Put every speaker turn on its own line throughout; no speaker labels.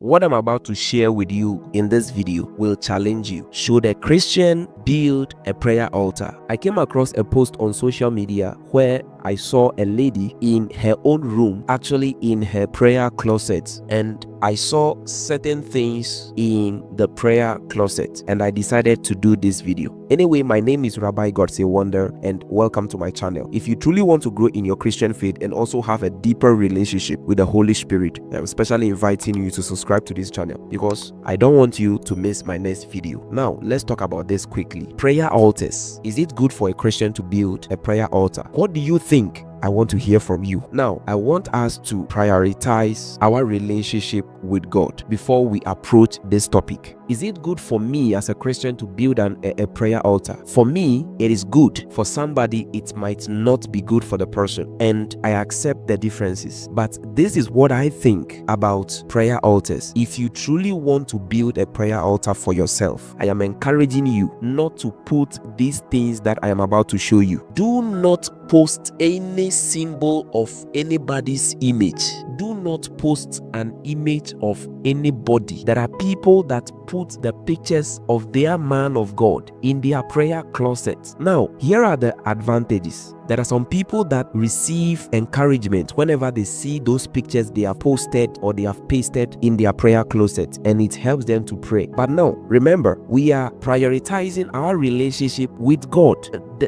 What I'm about to share with you in this video will challenge you. Should a Christian build a prayer altar? I came across a post on social media where I saw a lady in her own room, actually in her prayer closet, and I saw certain things in the prayer closet, and I decided to do this video. Anyway, my name is Rabbi Godson, and welcome to my channel. If you truly want to grow in your Christian faith and also have a deeper relationship with the Holy Spirit, I'm especially inviting you to subscribe to this channel because I don't want you to miss my next video. Now, let's talk about this quickly. Prayer altars. Is it good for a Christian to build a prayer altar? What do you think? I want to hear from you. Now, I want us to prioritize our relationship with God before we approach this topic. Is it good for me as a Christian to build a prayer altar? For me, it is good. For somebody, it might not be good for the person, and I accept the differences. But this is what I think about prayer altars. If you truly want to build a prayer altar for yourself, I am encouraging you not to put these things that I am about to show you. Do not post any symbol of anybody's image. Do not post an image of anybody. There are people that put the pictures of their man of God in their prayer closet. Now, here are the advantages. There are some people that receive encouragement whenever they see those pictures they have posted or they have pasted in their prayer closet, and it helps them to pray. But now, remember, we are prioritizing our relationship with God.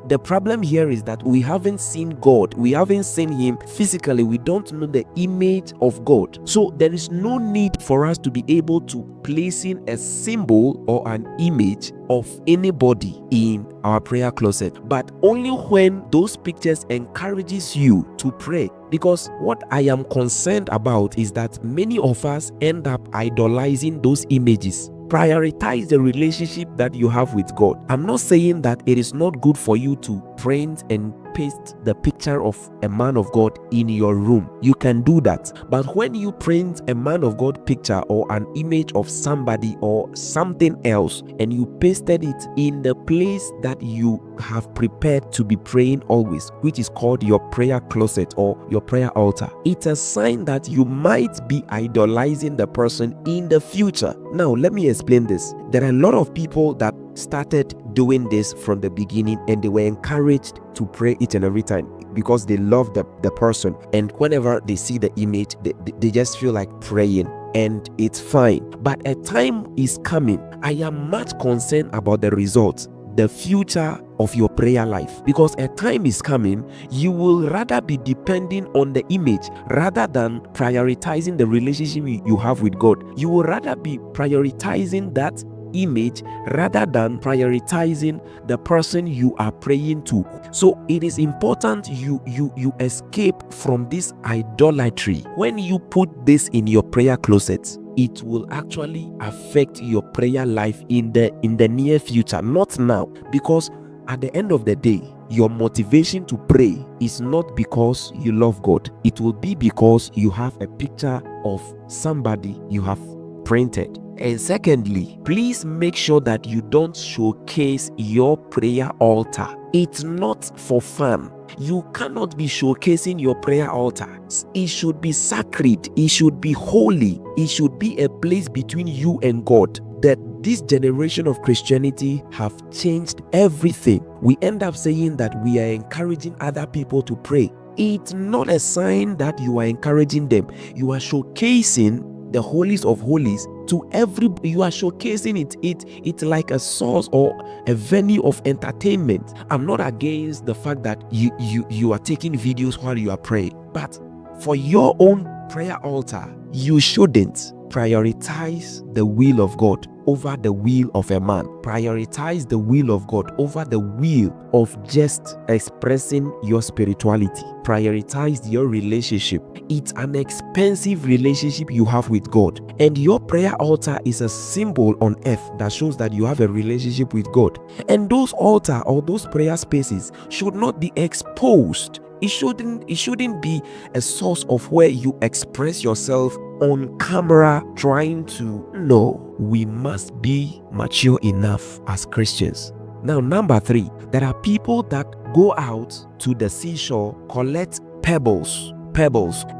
The problem here is that we haven't seen God. We haven't seen Him physically. We don't know the image of God. So there is no need for us to be able to place in a symbol or an image of anybody in our prayer closet, but only when those pictures encourages you to pray. Because what I am concerned about is that many of us end up idolizing those images. Prioritize the relationship that you have with God. I'm not saying that it is not good for you to print and paste the picture of a man of God in your room. You can do that. But when you print a man of God picture or an image of somebody or something else and you pasted it in the place that you have prepared to be praying always, which is called your prayer closet or your prayer altar, it's a sign that you might be idolizing the person in the future. Now, let me explain this. There are a lot of people that started doing this from the beginning, and they were encouraged to pray each and every time because they love the person, and whenever they see the image, they just feel like praying, and it's fine. But a time is coming. I am much concerned about the results, the future of your prayer life, because a time is coming you will rather be depending on the image rather than prioritizing the relationship you have with God. You will rather be prioritizing that image rather than prioritizing the person you are praying to. So it is important you escape from this idolatry. When you put this in your prayer closet, it will actually affect your prayer life in the near future, not now. Because at the end of the day, your motivation to pray is not because you love God. It will be because you have a picture of somebody you have printed. And secondly, please make sure that you don't showcase your prayer altar. It's not for fun. You cannot be showcasing your prayer altar. It should be sacred. It should be holy. It should be a place between you and God. That this generation of Christianity have changed everything. We end up saying that we are encouraging other people to pray. It's not a sign that you are encouraging them. You are showcasing the holies of holies to everybody. You are showcasing it's like a source or a venue of entertainment. I'm not against the fact that you are taking videos while you are praying, but for your own prayer altar, you shouldn't prioritize the will of God over the will of a man. Prioritize the will of God over the will of just expressing your spirituality. Prioritize your relationship. It's an expensive relationship you have with God, and your prayer altar is a symbol on earth that shows that you have a relationship with God. And those altar or those prayer spaces should not be exposed. It shouldn't be a source of where you express yourself on camera trying to. No, we must be mature enough as Christians. Now, number 3, there are people that go out to the seashore, collect pebbles,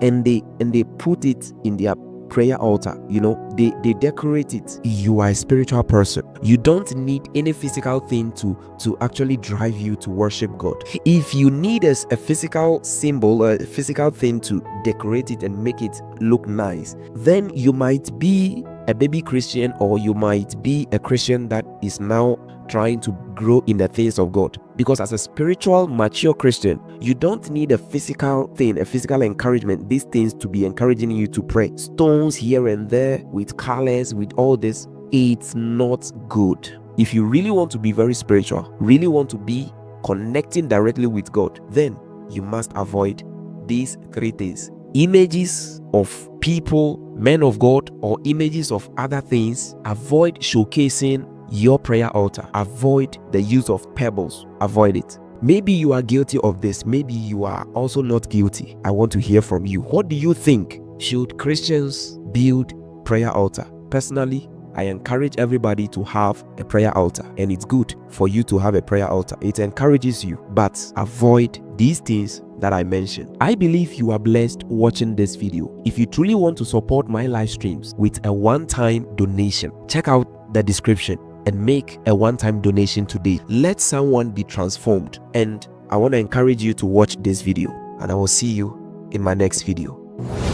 and they put it in their prayer altar, they decorate it. You are a spiritual person. You don't need any physical thing to actually drive you to worship God. If you need a physical symbol, a physical thing to decorate it and make it look nice, then you might be a baby Christian, or you might be a Christian that is now trying to grow in the things of God. Because as a spiritual, mature Christian, you don't need a physical thing, a physical encouragement, these things to be encouraging you to pray. Stones here and there with colors, with all this, it's not good. If you really want to be very spiritual, really want to be connecting directly with God, then you must avoid these three things. Images of people, men of God, or images of other things. Avoid showcasing your prayer altar. Avoid the use of pebbles. Avoid it. Maybe you are guilty of this. Maybe you are also not guilty. I want to hear from you. What do you think? Should Christians build prayer altar? Personally, I encourage everybody to have a prayer altar, and it's good for you to have a prayer altar. It encourages you, but avoid these things that I mentioned. I believe you are blessed watching this video. If you truly want to support my live streams with a one-time donation, check out the description and make a one-time donation today. Let someone be transformed. And I want to encourage you to watch this video, and I will see you in my next video.